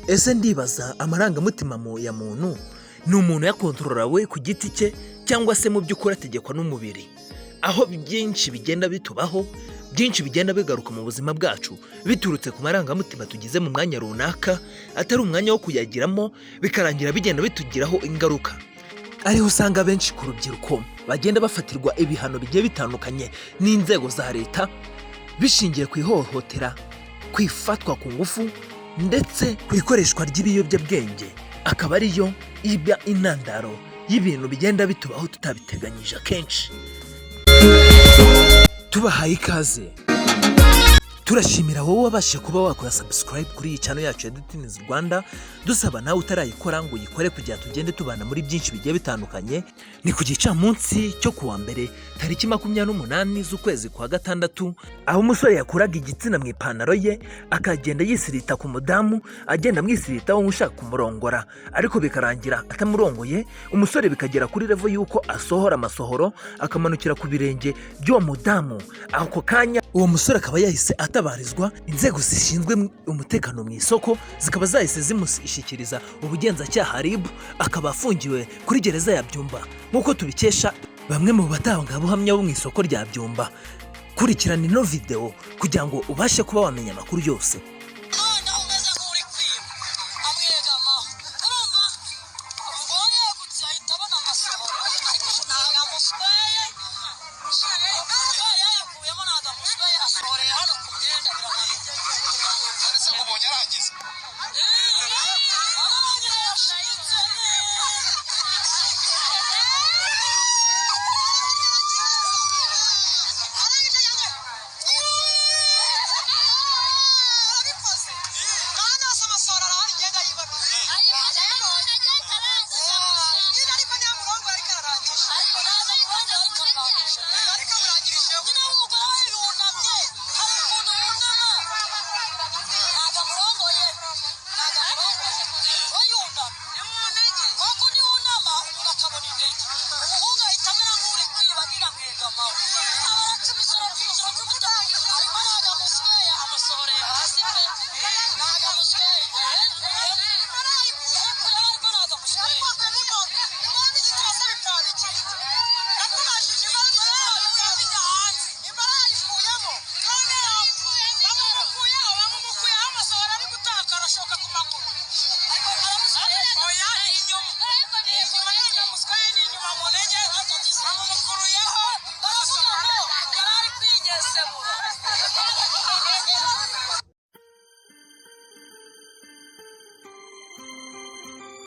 ese ndibaza amarangamutima ya muntu ni umuntu yakontorora we ku giti cye cyangwa se mu by'ukuri ategekwa n'umubiri, aho byinshi bigenda bitubaho, byinshi bigenda bigaruka mu buzima bwacu biturutse ku marangamutima tugize mu mwanya runaka, atari umwanya wo kuyagiramo, bikarangira bigenda bitugiraho ingaruka. Ariho usanga benshi ku rubyiruko bagenda bafatirwa ibihano bigiye bitandukanye n'inzego za leta bishingiye ku ihohotera, kwifatwa ku ngufu ndetse ku ikoreshwa ry'ibiyobyabwenge, akaba ariyo iba intandaro y'ibintu bigenda bitubaho tutabiteganyije akenshi. Tubahaye ikaze, turashimira wowe wabashije kuba wakora subscribe kuri iyi channel yacu ya Dutiniz Rwanda, dusaba nawe utarayikora ngo uyikore kugira tugende tubana muri byinshi bigiye bitandukanye. Ni ku gicamunsi cyo kuwa mbere tariki 28 z'ukwezi kwa gatandatu, aho umusore yakuraga igitsina mu ipantaro ye akagenda yisirita ku mudamu, agenda mwisirita wo ushaka kumurongora, ariko bikarangira atamurongoye. Umusore bikagera kuri level yuko asohora amasohoro akamanukira ku birenge by'uwo mudamu. Ako kanya uwo musore akaba yahise atabarizwa, inzego zishinzwe umutekano mu isoko zikaba zahise zimushyikiriza ubugenzacyaha RIB, akaba afungiwe kuri gereza ya Byumba, nk'uko tubikesha bamwe mu batangabuhamya bo mu isoko rya Byumba. Kurikirana ino video kugira ngo ubashe kuba wamenya amakuru yose.